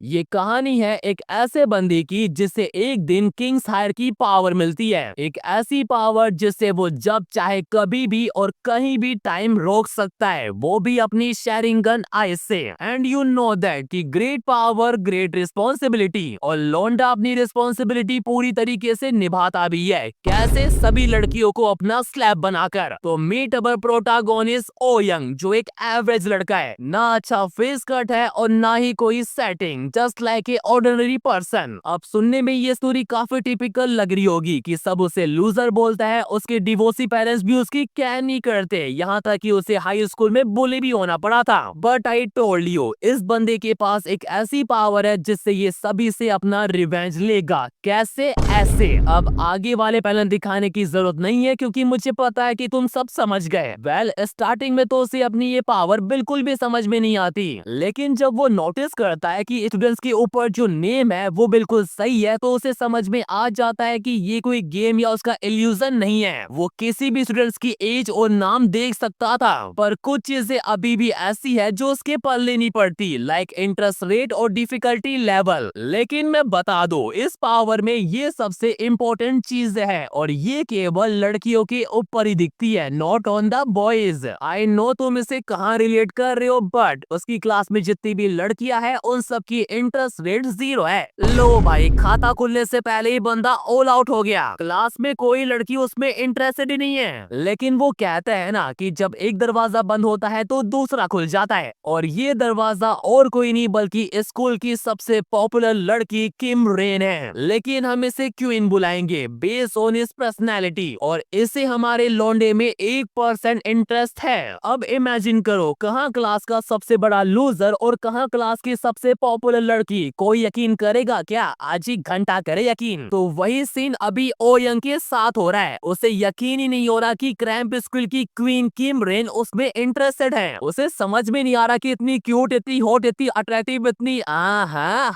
ये कहानी है एक ऐसे बंदे की जिससे एक दिन किंग्स हायर की पावर मिलती है। एक ऐसी पावर जिससे वो जब चाहे कभी भी और कहीं भी टाइम रोक सकता है, वो भी अपनी शेयरिंग गन आइस से। एंड यू नो दैट कि ग्रेट पावर ग्रेट रिस्पॉन्सिबिलिटी, और लोंडा अपनी रिस्पॉन्सिबिलिटी पूरी तरीके से निभाता भी है। कैसे? सभी लड़कियों को अपना स्लैब बनाकर। तो meet our protagonist O Young, जो एक एवरेज लड़का है, ना अच्छा फेस कट है और ना ही कोई setting, just like a ordinary person. अब सुनने में ये स्टोरी काफी टिपिकल लग रही होगी कि सब उसे लूजर बोलता है, उसके डिवोर्सी पेरेंट्स भी उसकी केयर नहीं करते, यहाँ तक कि उसे हाई स्कूल में बुली भी होना पड़ा था। बट आई टोल्ड यू, इस बंदे के पास एक ऐसी पावर है जिससे ये सभी से अपना रिवेंज लेगा। कैसे? ऐसे। अब आगे वाले पैटर्न दिखाने की जरूरत नहीं है क्योंकि मुझे पता है कि तुम सब समझ गए। वेल, स्टार्टिंग में तो उसे अपनी ये पावर बिल्कुल भी समझ में नहीं आती, लेकिन जब वो नोटिस करता है कि स्टूडेंट्स के ऊपर जो नेम है वो बिल्कुल सही है, तो उसे समझ में आ जाता है कि ये कोई गेम या उसका इल्यूजन नहीं है। वो किसी भी स्टूडेंट्स की एज और नाम देख सकता था, पर कुछ चीजें अभी भी ऐसी है जो उसके पल्ले नहीं पड़ती, लाइक इंटरेस्ट रेट और डिफिकल्टी लेवल। लेकिन मैं बता दूं, इस पावर में ये सबसे इम्पोर्टेंट चीज है और ये केवल लड़कियों के ऊपर ही दिखती है, not on the boys. I know तुम इसे कहाँ रिलेट कर रहे हो, बट उसकी क्लास में जितनी भी लड़कियां हैं उन सब की इंटरेस्ट रेट 0 है। लो भाई, खाता खुलने से पहले ही बंदा ऑल आउट हो गया। क्लास में कोई लड़की उसमें इंटरेस्टेड ही नहीं है, लेकिन वो कहते हैं ना कि जब एक दरवाजा बंद होता है तो दूसरा खुल जाता है, और ये दरवाजा और कोई नहीं बल्कि स्कूल की सबसे पॉपुलर लड़की किम रेन है। लेकिन हम इसे क्वीन बुलाएंगे बेस्ड ऑन इस पर्सनैलिटी, और इसे हमारे लौंडे में 1% इंटरेस्ट है। अब इमेजिन करो, कहाँ क्लास का सबसे बड़ा लूजर और कहाँ क्लास की सबसे पॉपुलर लड़की। कोई यकीन करेगा क्या? आज ही घंटा करे यकीन। तो वही सीन अभी ओ यंग के साथ हो रहा है। उसे यकीन ही नहीं हो रहा कि क्रैम्प स्कूल की क्वीन किम रेन उसमें इंटरेस्टेड है। उसे समझ में नहीं आ रहा कि इतनी क्यूट, इतनी हॉट, इतनी अट्रैक्टिव, इतनी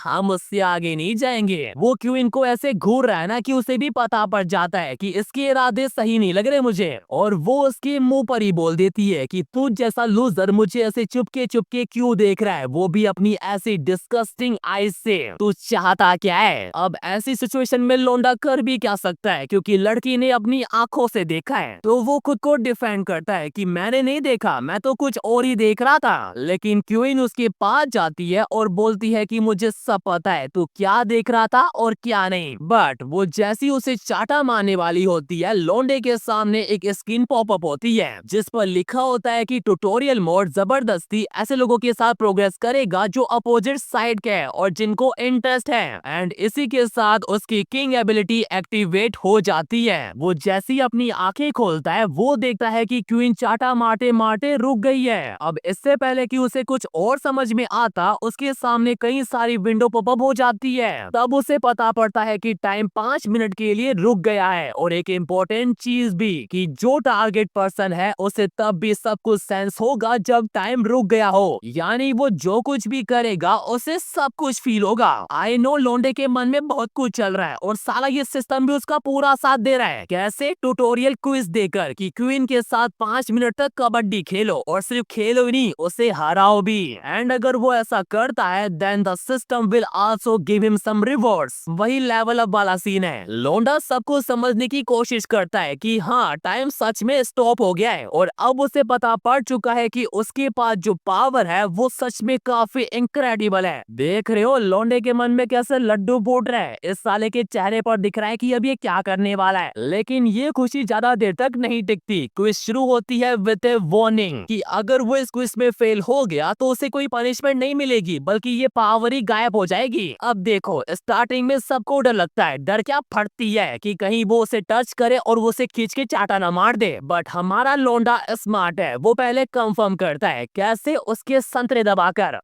हम उससे आगे नहीं जाएंगे। वो क्वीन को ऐसे घूर रहा है ना कि उसे भी पता पड़ जाता है कि इसके इरादे सही नहीं लग रहे मुझे, और वो उसके मुंह पर ही बोल देती है कि तू जैसा लूजर मुझे ऐसे चुपके चुपके क्यों देख रहा है, वो भी अपनी ऐसी डिस्गस्टिंग आईज से। तू चाहता क्या है? अब ऐसी सिचुएशन में लोंडा कर भी क्या सकता है, क्योंकि लड़की ने अपनी आंखों से देखा है, तो वो खुद को डिफेंड करता है कि मैंने नहीं देखा, मैं तो कुछ और ही देख रहा था। लेकिन क्वीन उसके पास जाती है और बोलती है कि मुझे सब पता है तू क्या देख रहा था और क्या नहीं। बट वो जैसी उसे चाटा मारने वाली होती है, लोंडे के सामने एक स्क्रीन पॉपअप होती है जिस पर लिखा होता है कि ट्यूटोरियल मोड जबरदस्ती ऐसे लोगों के साथ प्रोग्रेस करेगा जो अपोजिट साइड के हैं और जिनको इंटरेस्ट है। एंड इसी के साथ उसकी किंग एबिलिटी एक्टिवेट हो जाती है। वो जैसी अपनी आंखें खोलता है, वो देखता है कि क्वीन चाटा मारते मारते रुक गई है। अब इससे पहले कि उसे कुछ और समझ में आता, उसके सामने कई सारी विंडो पॉपअप हो जाती है। तब उसे पता पड़ता है कि टाइम 5 मिनट के लिए रुक गया है, और एक इम्पोर्टेंट चीज भी कि जो टारगेट पर्सन है उसे तब भी सब कुछ सेंस होगा जब टाइम रुक गया हो, यानी वो जो कुछ भी करेगा उसे सब कुछ फील होगा। आई नो लोंडे के मन में बहुत कुछ चल रहा है, और साला ये सिस्टम भी उसका पूरा साथ दे रहा है। कैसे? ट्यूटोरियल क्विज देकर कि क्वीन के साथ 5 मिनट तक कबड्डी खेलो, और सिर्फ खेलो ही नहीं, उसे हराओ भी। एंड अगर वो ऐसा करता है then the system will also give him some rewards. वही लेवल अप वाला सीन है। लोंडा सबको समझने की कोशिश करता है कि हाँ, टाइम सच में स्टॉप हो गया है, और अब उसे पता पड़ चुका है कि उसके पास जो पावर है वो सच में काफी इनक्रेडिबल है। देख रहे हो लोंडे के मन में कैसे लड्डू फूट रहा है। इस साले के चेहरे पर दिख रहा है कि अब ये क्या करने वाला है, लेकिन ये खुशी ज्यादा देर तक नहीं टिकती। क्विज शुरू होती है विद ए वार्निंग कि अगर वो इस क्विज में फेल हो गया तो उसे कोई पनिशमेंट नहीं मिलेगी, बल्कि ये पावर ही गायब हो जाएगी। अब देखो, स्टार्टिंग में सबको डर लगता है, डर क्या फटती है कि कहीं वो उसे टच करे और वो उसे खींच के चाटा ना मार दे। बट हमारा लोंडा स्मार्ट है, वो पहले कंफर्म करता है। कैसे? उसके संतरे दबाकर।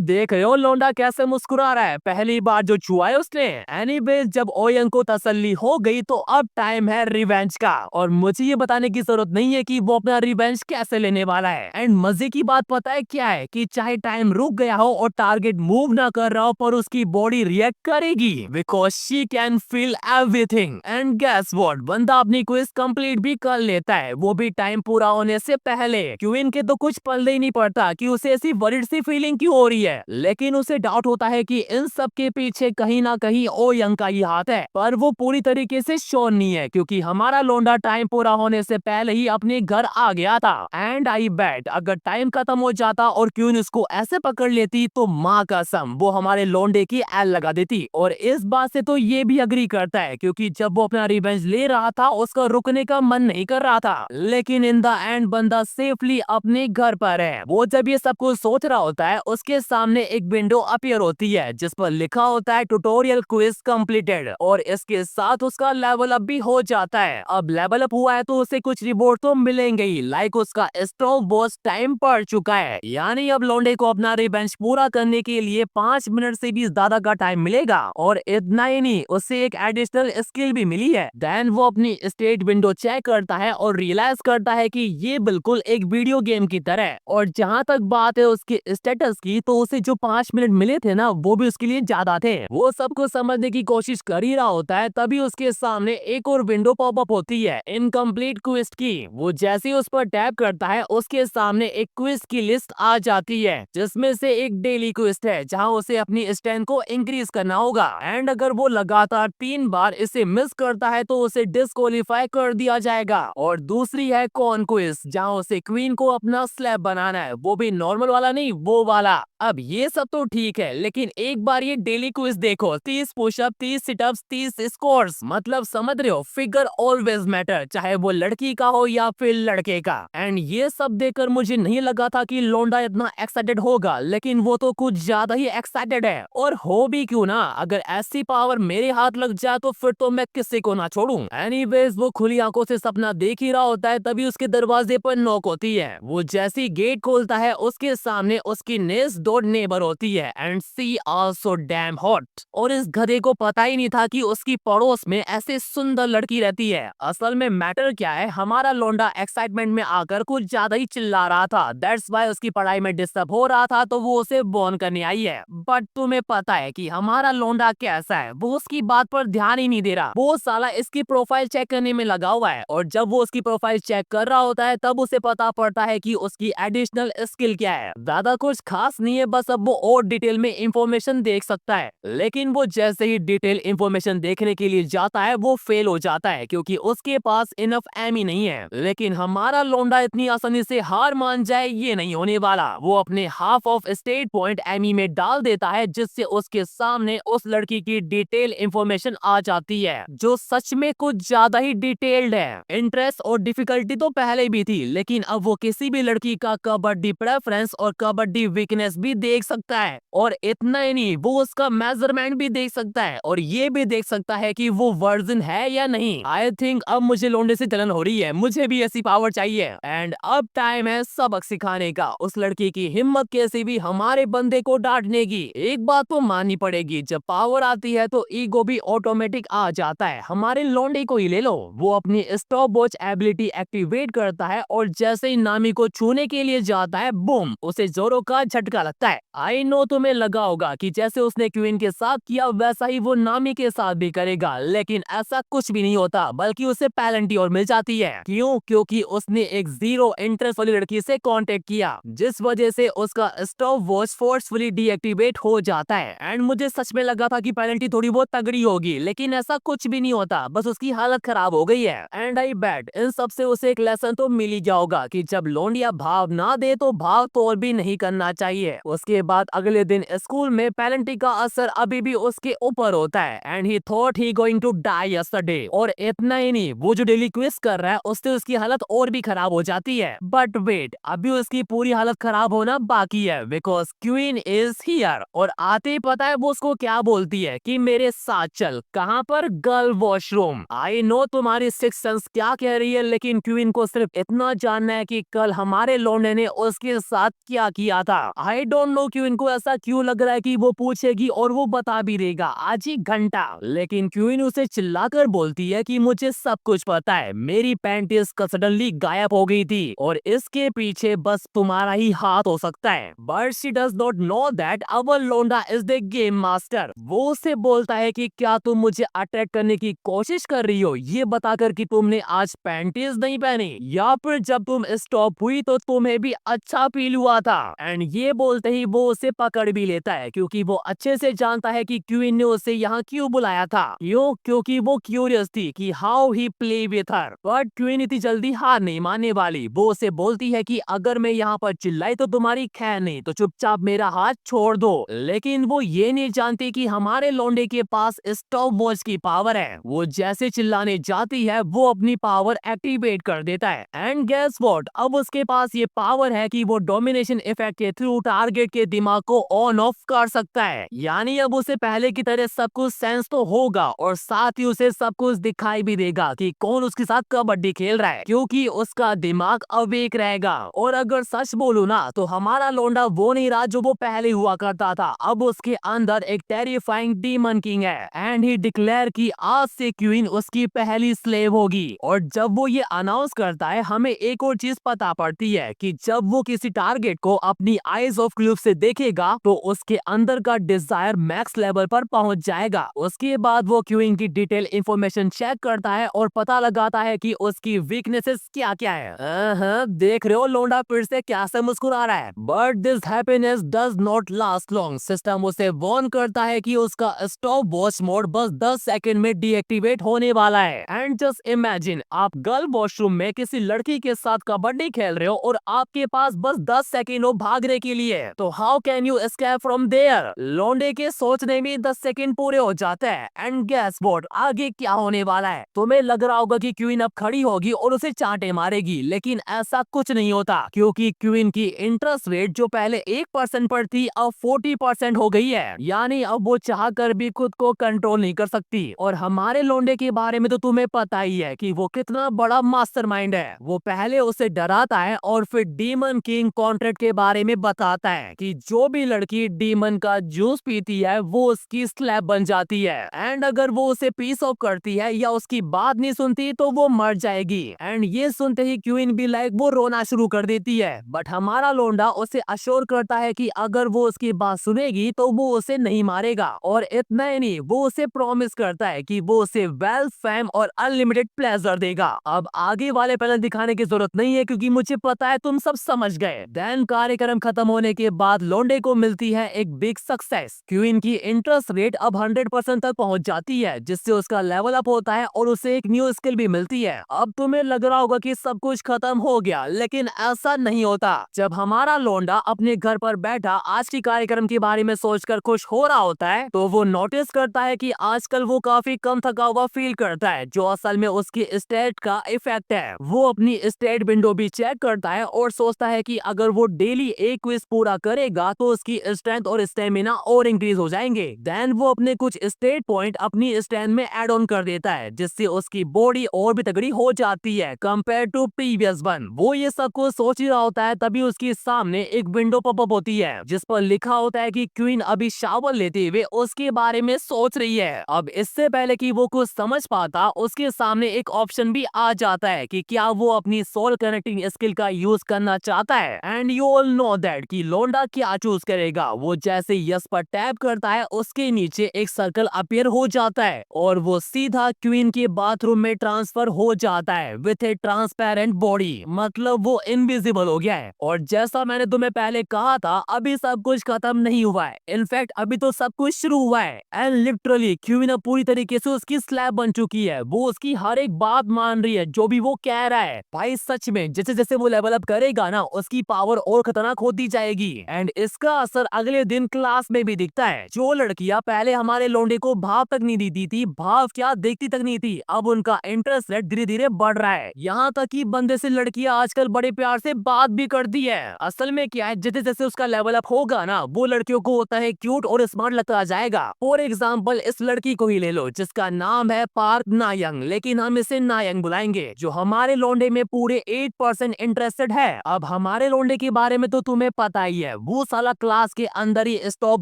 देख रहे हो लोंडा कैसे मुस्कुरा रहा है, पहली बार जो छुआ है उसने। एनीवेज, जब ओयंग को तसल्ली हो गई तो अब टाइम है रिवेंज का, और मुझे ये बताने की जरूरत नहीं है कि वो अपना रिवेंज कैसे लेने वाला है। एंड मजे की बात पता है क्या है, कि चाहे टाइम रुक गया हो और टारगेट मूव ना कर रहा हो, पर उसकी बॉडी रिएक्ट करेगी because she can feel everything. And guess what, बंदा अपनी क्विज कंप्लीट भी कर लेता है, वो भी टाइम पूरा होने से पहले। क्वीन के तो कुछ पल्ले ही नहीं पड़ता कि उसे ऐसी वरीड सी फीलिंग क्यों हो रही है, लेकिन लेकिन उसे डाउट होता है कि इन सब के पीछे कहीं ना कहीं ओ यंग का ही हाथ है, पर वो पूरी तरीके से श्योर नहीं है क्योंकि हमारा लौंडा टाइम पूरा होने से पहले ही अपने घर आ गया था। एंड आई बेट अगर टाइम खत्म हो जाता और क्वीन उसको ऐसे पकड़ लेती तो माँ कसम वो हमारे लौंडे की एल लगा देती। और इस बात से तो ये भी अग्री करता है क्योंकि जब वो अपना रिवेंज ले रहा था उसका रुकने का मन नहीं कर रहा था, लेकिन इन द एंड बंदा सेफली अपने घर पर है। वो जब ये सब कुछ सोच रहा होता है उसके सामने एक विंडो अपीयर होती है जिस पर लिखा होता है ट्यूटोरियल क्विज कंप्लीटेड, और इसके साथ उसका लेवल अप भी हो जाता है। अब लेवल अप हुआ है तो उसे कुछ रिवॉर्ड तो मिलेंगे ही, लाइक उसका स्टॉप बॉस टाइम पड़ चुका है, यानी अब लौंडे को अपना रिवेंज पूरा करने के लिए 5 मिनट से भी ज्यादा का टाइम मिलेगा। और इतना ही नहीं, उससे एक एडिशनल स्किल भी मिली है। देन वो अपनी स्टेट विंडो चेक करता है और रियलाइज करता है कि ये बिल्कुल एक वीडियो गेम की तरह है। और जहाँ तक बात है उसके स्टेटस की, तो उसे जो 5 मिनट मिले थे ना वो भी उसके लिए ज्यादा थे। वो सबको समझने की कोशिश कर ही रहा होता है तभी उसके सामने एक और विंडो पॉपअप होती है इनकम्प्लीट क्विज की। वो जैसे ही उस पर टैप करता है उसके सामने एक क्विज की लिस्ट आ जाती है जिसमें से एक डेली क्विज है जहां उसे अपनी स्ट्रेंथ को इंक्रीज करना होगा। एंड अगर वो लगातार 3 बार इसे मिस करता है तो उसे डिस्क्वालीफाई कर दिया जाएगा। और दूसरी है कॉन क्विज जहां उसे क्वीन को अपना स्लैब बनाना है, वो भी नॉर्मल वाला नहीं, वो वाला। अब ये सब तो ठीक है लेकिन एक बार ये डेली क्विज देखो, 30 पुशअप, 30 सिटअप्स, 30 स्क्वाट्स, मतलब समझ रहे हो, फिगर ऑलवेज मैटर, चाहे वो लड़की का हो या फिर लड़के का। एंड ये सब देखकर मुझे नहीं लगा था कि लौंडा इतना एक्साइटेड होगा, लेकिन वो तो कुछ ज्यादा ही एक्साइटेड है। और हो भी क्यों ना, अगर ऐसी पावर मेरे हाथ लग जाए तो फिर तो मैं किसी को ना छोड़ूं। एनीवेज वो खुली आंखों से सपना देख ही रहा होता है तभी उसके दरवाजे पर नॉक होती है। वो जैसी गेट खोलता है उसके सामने उसकी नेक्स्ट डोर नेबर होती है and she also damn hot. और इस गधे को पता ही नहीं था कि उसकी पड़ोस में ऐसे सुंदर लड़की रहती है। असल में मैटर क्या है, हमारा लौंडा एक्साइटमेंट में आकर कुछ ज्यादा ही चिल्ला रहा था, दैट्स वाई उसकी पढ़ाई में डिस्टर्ब हो रहा था तो वो उसे बॉर्न करने आई है। बट तुम्हें पता है कि हमारा लौंडा कैसा है, वो उसकी बात पर ध्यान ही नहीं दे रहा, वो साला इसकी प्रोफाइल चेक करने में लगा हुआ है। और जब वो उसकी प्रोफाइल चेक कर रहा होता है तब उसे पता पड़ता है कि उसकी एडिशनल स्किल क्या है। ज्यादा कुछ खास नहीं है, बस अब वो और डिटेल में इंफॉर्मेशन देख सकता है। लेकिन वो जैसे ही डिटेल इंफॉर्मेशन देखने के लिए जाता है वो फेल हो जाता है क्योंकि उसके पास इनफ एम ही नहीं है। लेकिन हमारा लौंडा इतनी आसानी से हार मान जाए ये नहीं होने वाला। वो अपने हाफ ऑफ स्टेट पॉइंट एमी में डाल देता है जिससे उसके सामने उस लड़की की डिटेल इंफॉर्मेशन आ जाती है जो सच में कुछ ज्यादा ही डिटेल्ड है। इंटरेस्ट और डिफिकल्टी तो पहले भी थी लेकिन अब वो किसी भी लड़की का कबड्डी प्रेफरेंस और कबड्डी वीकनेस भी देख सकता है। और इतना ही नहीं, वो उसका मेजरमेंट भी देख सकता है और ये भी देख सकता है कि वो वर्जिन है या नहीं। आई थिंक अब मुझे लौंडे से जलन हो रही है, मुझे भी ऐसी पावर चाहिए। एंड अब टाइम है सबक सिखाने का। उस लड़की की हिम्मत कैसे भी हमारे बंदे को डांटने की। एक बात तो माननी पड़ेगी, जब पावर आती है तो ईगो भी ऑटोमेटिक आ जाता है। हमारे लौंडे को ही ले लो, वो अपनी स्टॉप वॉच एबिलिटी एक्टिवेट करता है और जैसे ही नामी को छूने के लिए जाता है, बूम, उसे जोरों का झटका लगता है। आई नो तुम्हें लगा होगा कि जैसे उसने क्वीन के साथ किया वैसा ही वो नामी के साथ भी करेगा, लेकिन ऐसा कुछ भी नहीं होता, बल्कि उसे पेनल्टी और मिल जाती है। क्यों? क्योंकि उसने एक जीरो इंटरेस्ट वाली लड़की से कांटेक्ट किया जिस वजह से उसका स्टॉप वॉच फोर्सफुली डीएक्टिवेट हो जाता है। एंड मुझे सच में लगा था कि पेनल्टी थोड़ी बहुत तगड़ी होगी, लेकिन ऐसा कुछ भी नहीं होता, बस उसकी हालत खराब हो गई है। एंड आई बेट इन सब से उसे एक लेसन तो मिल ही गया होगा कि जब लौंडिया भाव ना दे तो भाव तोड़ भी नहीं करना चाहिए। उसके बाद अगले दिन स्कूल में पेनल्टी का असर अभी भी उसके ऊपर होता है and he thought he going to die yesterday. और इतना ही नहीं, वो जो डेली क्विज कर रहा है उससे उसकी हालत और भी खराब हो जाती है। बट वेट, अभी उसकी पूरी हालत खराब होना बाकी है बिकॉज क्वीन इज हियर। और आते ही पता है वो उसको क्या बोलती है कि मेरे साथ चल। कहाँ पर? Girl washroom. आई नो तुम्हारी सिक्स सेंस क्या कह रही है, लेकिन क्वीन को सिर्फ इतना जानना है कि कल हमारे लौंडे ने उसके साथ क्या किया था। आई डोंट नो क्वीन को ऐसा क्यों लग रहा है कि वो पूछेगी और वो बता भी देगा आज ही घंटा। लेकिन क्वीन उसे चिल्लाकर बोलती है कि मुझे सब कुछ पता है, मेरी पैंटीज सडनली गायब हो गई थी और इसके पीछे बस तुम्हारा ही हाथ हो सकता है। But she does not know that our लौंडा इज द गेम मास्टर। वो उसे बोलता है कि क्या तुम मुझे अट्रैक्ट करने की कोशिश कर रही हो ये बताकर कि तुमने आज पैंटीज नहीं पहनी, या फिर जब तुम स्टॉप हुई तो तुम्हें भी अच्छा फील हुआ था। एंड ये बोलते ही वो उसे पकड़ भी लेता है क्योंकि वो अच्छे से जानता है कि क्वीन ने उसे यहाँ क्यों बुलाया था। क्यों? क्योंकि वो क्यूरियस थी कि how he play with her. But queen इतनी जल्दी हार नहीं मानने वाली। वो उसे बोलती है कि अगर मैं यहाँ पर चिल्लाई तो तुम्हारी खैर नहीं, तो चुपचाप मेरा हाथ छोड़ दो। लेकिन वो ये नहीं जानती कि हमारे लौंडे के पास स्टॉप वॉच की पावर है। वो जैसे चिल्लाने जाती है वो अपनी पावर एक्टिवेट कर देता है एंड गेस व्हाट, अब उसके पास ये पावर है कि वो डोमिनेशन इफेक्ट के थ्रू टारगेट के दिमाग को ऑन ऑफ कर सकता है। यानी अब उसे पहले की तरह सब कुछ सेंस तो होगा और साथ ही उसे सब कुछ दिखाई भी देगा कि कौन उसके साथ कबड्डी खेल रहा है, क्योंकि उसका दिमाग अवेक रहेगा। और अगर सच बोलूं ना तो हमारा लौंडा वो नहीं रहा जो वो पहले हुआ करता था। अब उसके अंदर एक टेरिफाइंग डीमन किंग है एंड ही डिक्लेयर कि आज से क्वीन उसकी पहली स्लेव होगी। और जब वो ये अनाउंस करता है हमें एक और चीज पता पड़ती है कि जब वो किसी टारगेट को अपनी आईज ऑफ क्यूब से देखेगा तो उसके अंदर का डिजायर मैक्स लेवल पर पहुंच जाएगा। उसके बाद वो क्वीन की डिटेल इंफॉर्मेशन चेक करता है और पता लगाता है कि उसकी वीकनेसेस क्या क्या है। देख रहे हो लौंडा फिर से कैसे मुस्कुरा रहा है। But this happiness does not last long. System उसे वार्न करता है कि उसका स्टॉप वॉच मोड बस 10 सेकंड में डीएक्टिवेट होने वाला है। एंड जस्ट इमेजिन आप गर्ल वॉशरूम में किसी लड़की के साथ कबड्डी खेल रहे हो और आपके पास बस 10 सेकंड हो भागने के लिए, तो how can you escape from there. लौंडे के सोचने में 10 सेकंड पूरे हो जाते हैं एंड गेस व्हाट, आगे क्या होने वाला है। तुम्हें लग रहा होगा कि क्वीन अब खड़ी होगी और उसे चांटे मारेगी, लेकिन ऐसा कुछ नहीं होता क्योंकि क्वीन की इंटरेस्ट रेट जो पहले 1% पर थी अब 40% हो गई है। यानी अब वो चाह कर भी खुद को कंट्रोल नहीं कर सकती। और हमारे लौंडे के बारे में तो तुम्हें पता ही है कि वो कितना बड़ा मास्टरमाइंड है। वो पहले उसे डराता है और फिर डीमन किंग कॉन्ट्रैक्ट के बारे में बताता है कि जो भी लड़की डीमन का जूस पीती है वो उसकी स्लैब बन जाती है एंड अगर वो उसे पीस ऑफ करती है या उसकी बात नहीं सुनती तो वो मर जाएगी। एंड ये सुनते ही क्वीन भी लाइक वो रोना शुरू कर देती है। बट हमारा लौंडा उसे अश्योर करता है कि अगर वो उसकी बात सुनेगी तो वो उसे नहीं मारेगा। और इतना ही नहीं, वो उसे प्रॉमिस करता है कि वो उसे वेल्थ, फेम और अनलिमिटेड प्लेजर देगा। अब आगे वाले पैनल दिखाने की जरूरत नहीं है क्योंकि मुझे पता है तुम सब समझ गए। देन कार्यक्रम खत्म होने के बाद लौंडे को मिलती है एक बिग सक्सेस। क्वीन की इंटरेस्ट रेट अब 100% तक पहुंच जाती है जिससे उसका लेवल अप होता है और उसे एक न्यू स्किल भी मिलती है। अब तुम्हें लग रहा होगा कि सब कुछ खत्म हो गया, लेकिन ऐसा नहीं होता। जब हमारा लौंडा अपने घर पर बैठा आज की कार्यक्रम के बारे में सोचकर खुश हो रहा होता है तो वो नोटिस करता है कि आजकल वो काफी कम थका हुआ फील करता है, जो असल में उसकी स्टेट का इफेक्ट है। वो अपनी स्टेट विंडो भी चेक करता है और सोचता है कि अगर वो डेली एक क्विज पूरा करेगा तो उसकी स्ट्रेंथ और स्टेमिना और इंक्रीज हो जाएंगे। देन वो अपने कुछ स्टेट पॉइंट अपनी स्ट्रेंथ में ऐड ऑन कर देता है जिससे उसकी बॉडी और भी तगड़ी हो जाती है कंपेयर टू प्रीवियस वन। वो ये सब कुछ सोच ही रहा होता है तभी उसके सामने एक विंडो पॉपअप होती है जिस पर लिखा होता है कि क्वीन अभी शावर लेते हुए उसके बारे में सोच रही है। अब इससे पहले कि वो कुछ समझ पाता उसके सामने एक ऑप्शन भी आ जाता है कि क्या वो अपनी सोल कनेक्टिंग स्किल का यूज करना चाहता है। And you all know that कि लौंडा क्या चूज करेगा। वो जैसे यस पर टैप करता है उसके नीचे एक सर्कल अपीयर हो जाता है और वो सीधा क्वीन के बाथरूम में ट्रांसफर हो जाता है विथ ए ट्रांसपेरेंट बॉडी। मतलब वो इनविजिबल हो गया है। और जैसा मैंने तुम्हें पहले कहा था अभी सब कुछ खत्म नहीं हुआ है, इनफैक्ट अभी तो सब कुछ शुरू हुआ है। एंड लिटरली क्वीन अब पूरी तरीके से उसकी स्लैब बन चुकी है। वो उसकी हर एक बात मान रही है जो भी वो कह रहा है। भाई सच में जैसे जैसे वो लेवल अप करेगा ना उसकी पावर और खतरनाक होती जाएगी। एंड इसका असर अगले दिन क्लास में भी दिखता है। जो लड़कियां पहले हमारे लौंडे को भाव तक नहीं देती थी, भाव क्या देखती तक नहीं थी, अब उनका इंटरेस्ट रेट धीरे धीरे बढ़ रहा है। यहाँ तक कि बंदे से लड़कियां आजकल बड़े प्यार से बात भी करती है। असल में क्या है, जैसे जैसे उसका लेवल अप होगा ना वो लड़कियों को होता है क्यूट और स्मार्ट लगता जाएगा। फॉर एग्जाम्पल इस लड़की को ही ले लो जिसका नाम है पार्क नायंग, लेकिन हम इसे नायंग बुलाएंगे, जो हमारे लौंडे में पूरे 8% इंटरेस्टेड है। अब हमारे लौंडे के बारे में तो तुम्हें पता ही है, वो साला क्लास के अंदर ही स्टॉप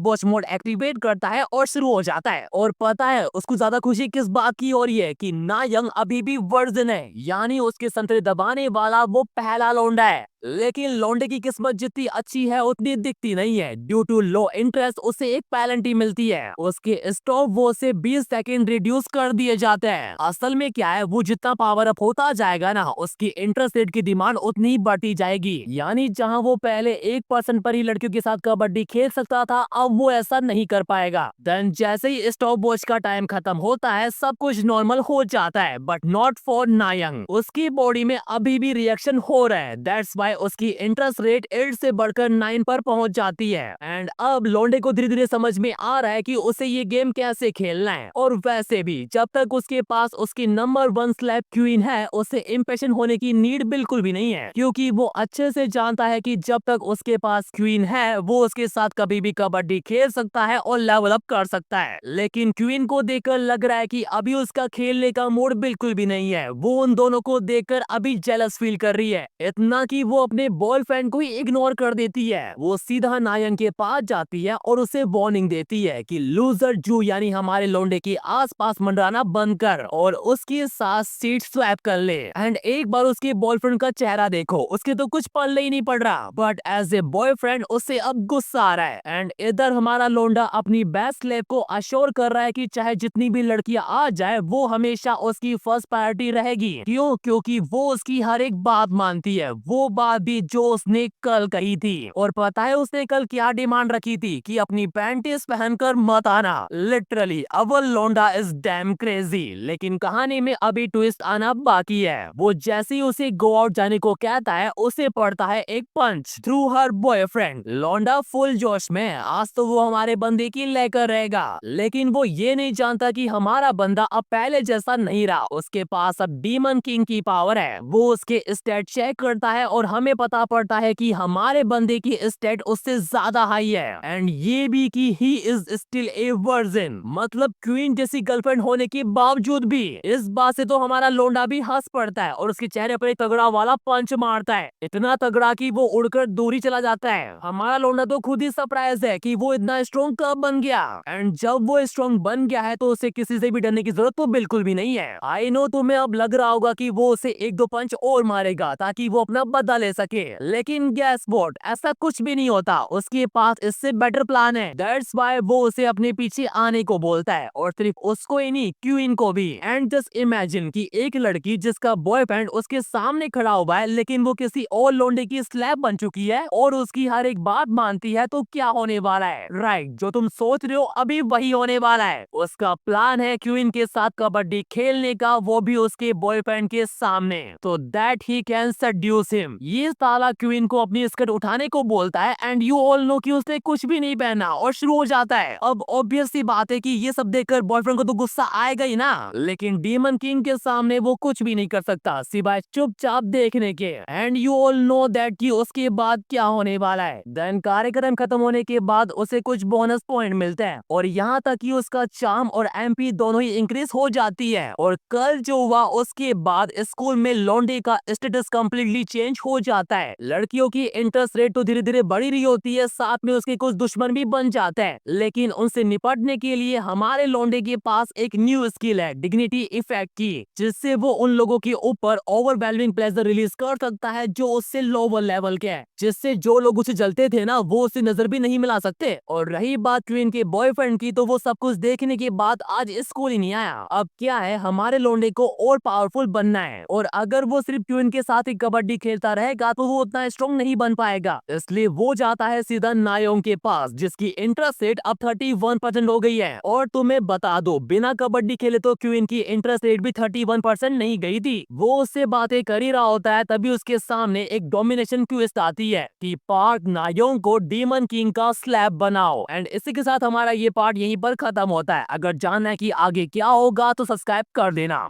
वॉच मोड एक्टिवेट करता है और शुरू हो जाता है। और पता है उसको ज्यादा खुशी किस बात की हो रही है कि नायंग अभी भी वर्जिन है, यानी उसके संतरे दबाने वाला वो पहला लौंडा है। लेकिन लौंडे की किस्मत जितनी अच्छी है उतनी दिखती नहीं है। ड्यू टू लो इंटरेस्ट उसे एक पेनल्टी मिलती है, उसके स्टॉप वो से 20 सेकंड रिड्यूस कर दिए जाते हैं। असल में क्या है, वो जितना पावर अप होता जाएगा ना, उसकी इंटरेस्ट रेट की डिमांड उतनी ही बढ़ती जाएगी। यानी जहां वो पहले 1% पर ही लड़कियों के साथ कबड्डी खेल सकता था, अब वो ऐसा नहीं कर पाएगा। देन जैसे ही स्टॉप वॉच का टाइम खत्म होता है, सब कुछ नॉर्मल हो जाता है, बट नॉट फॉर नायंग। उसकी बॉडी में अभी भी रिएक्शन हो रहा है। दैट्स वाई उसकी इंटरेस्ट रेट 8 से बढ़कर 9 पर पहुंच जाती है। एंड अब लौंडे को धीरे धीरे समझ में आ रहा है कि उसे ये गेम कैसे खेलना है। और वैसे भी जब तक उसके पास उसकी नंबर 1 स्लैप क्वीन है, उसे इम्पेशेंट होने की नीड बिल्कुल भी नहीं है, क्योंकि वो अच्छे से जानता है कि जब तक उसके पास क्वीन है, वो उसके साथ कभी भी कबड्डी खेल सकता है और लेवल अप कर सकता है। लेकिन क्वीन को देखकर लग रहा है कि अभी उसका खेलने का मूड बिल्कुल भी नहीं है। वो उन दोनों को देखकर अभी जेलस फील कर रही है, इतना कि वो अपने बॉयफ्रेंड को ही इग्नोर कर देती है। वो सीधा नायन के पास जाती है और उसे वार्निंग देती है कि लूजर जू यानी हमारे लौंडे के आसपास मंडराना बंद कर और उसके साथ सीट स्वैप कर ले। एंड एक बार उसके बॉयफ्रेंड का चेहरा देखो, उसके तो कुछ पल्ले ही नहीं पड़ रहा, बट एज ए बॉयफ्रेंड उससे अब गुस्सा आ रहा है। एंड इधर हमारा लौंडा अपनी बेस्ट लेब को अश्योर कर रहा है कि चाहे जितनी भी लड़कियां आ जाए, वो हमेशा उसकी फर्स्ट प्रायोरिटी रहेगी। क्यों? क्योंकि वो उसकी हर एक बात मानती है, वो बात भी जो उसने कल कही थी। और पता है उसने कल क्या डिमांड रखी थी? कि अपनी पैंटीज पहनकर मत आना। लिटरली अवर लौंडा इज डैम क्रेजी। लेकिन कहानी में अभी ट्विस्ट आना बाकी है। वो जैसे ही उसे गो आउट जाने को कहता है, उसे पड़ता है एक पंच थ्रू हर बॉयफ्रेंड। लौंडा फुल जोश में, आज तो वो हमारे बंदे की लेकर रहेगा। लेकिन वो ये नहीं जानता कि हमारा बंदा अब पहले जैसा नहीं रहा, उसके पास अब डीमन किंग की पावर है। वो उसके स्टेट चेक करता है और हमें पता पड़ता है कि हमारे बंदे की स्टेट उससे ज्यादा हाई है। एंड ये भी कि he is still a virgin, मतलब क्वीन जैसी गर्लफ्रेंड होने के बावजूद भी। इस बात से तो हमारा लोंडा भी हंस पड़ता है और उसके चेहरे पर एक तगड़ा वाला पंच मारता है, इतना तगड़ा कि वो उड़कर दूरी चला जाता है। हमारा लोंडा तो खुद ही सरप्राइज है कि वो इतना स्ट्रॉन्ग कब बन गया। एंड जब वो स्ट्रॉन्ग बन गया है, तो उसे किसी से भी डरने की जरूरत तो बिल्कुल भी नहीं है। आई नो तुम्हें अब लग रहा होगा कि वो उसे एक दो पंच और मारेगा ताकि वो अपना बदला ले सके, लेकिन गैस व्हाट, ऐसा कुछ भी नहीं होता। उसके पास इससे बेटर प्लान है। दैट्स व्हाई वो उसे अपने पीछे आने को बोलता है, और सिर्फ उसको ही नहीं, क्वीन को भी। एंड जस्ट इमेजिन कि एक लड़की जिसका बॉयफ्रेंड उसके सामने खड़ा हुआ है, लेकिन वो किसी और लोंडे की स्लैब बन चुकी है और उसकी हर एक बात मानती है, तो क्या होने वाला है? राइट, जो तुम सोच रहे हो अभी वही होने वाला है। उसका प्लान है क्वीन के साथ कबड्डी खेलने का, वो भी उसके बॉयफ्रेंड के सामने, तो that he can seduces him. ये साला क्वीन को अपनी स्कर्ट उठाने को बोलता है, एंड यू ऑल नो कि उसने कुछ भी नहीं पहना, और शुरू हो जाता है। अब ऑब्वियस सी बात है कि ये सब देखकर बॉयफ्रेंड को तो गुस्सा आएगा ही ना, लेकिन डीमन किंग के सामने वो कुछ भी नहीं कर सकता सिवाय चुपचाप देखने के। And you all know that कि उसके बाद क्या होने वाला है। देन कार्यक्रम खत्म होने के बाद उसे कुछ बोनस पॉइंट मिलते हैं, और यहाँ तक कि उसका चार्म और एमपी दोनों ही इंक्रीज हो जाती है। और कल जो हुआ उसके बाद स्कूल में लौंडे का स्टेटस कम्प्लीटली चेंज हो जाता है। लड़कियों की इंटरेस्ट रेट तो धीरे धीरे बढ़ी रही होती है, साथ में उसके कुछ दुश्मन भी बन जाते हैं, लेकिन उनसे निपटने के लिए हमारे लौंडे के पास एक न्यू स्किल है, डिग्निटी इफेक्ट की, जिससे वो उन लोगों के ऊपर ओवरवेलमिंग प्लेजर रिलीज कर सकता है जो उससे लोअर लेवल के है, जिससे जो लोग उसे जलते थे ना, वो उससे नजर भी नहीं मिला सकते। और रही बात क्वीन के बॉयफ्रेंड की, तो वो सब कुछ देखने के बाद आज स्कूल ही नहीं आया। अब क्या है, हमारे लौंडे को और पावरफुल बनना है, और अगर वो सिर्फ क्वीन के साथ ही कबड्डी खेलता रहेगा तो वो उतना स्ट्रॉन्ग नहीं बन पाएगा। इसलिए वो जाता है सीधा नायोंग के पास, जिसकी इंटरेस्ट रेट अब 31% हो गई है। और तुम्हें बता दो, बिना कबड्डी खेले तो क्वीन की इंटरेस्ट रेट भी 31% नहीं गई थी। वो उससे बातें कर ही रहा होता है, तभी उसके सामने एक डोमिनेशन ट्विस्ट आती है कि पार्क नायोंग को डीमन किंग का स्लैब बनाओ। एंड इसी के साथ हमारा ये पार्ट यहीं पर खत्म होता है। अगर जानना है कि आगे क्या होगा तो सब्सक्राइब कर देना।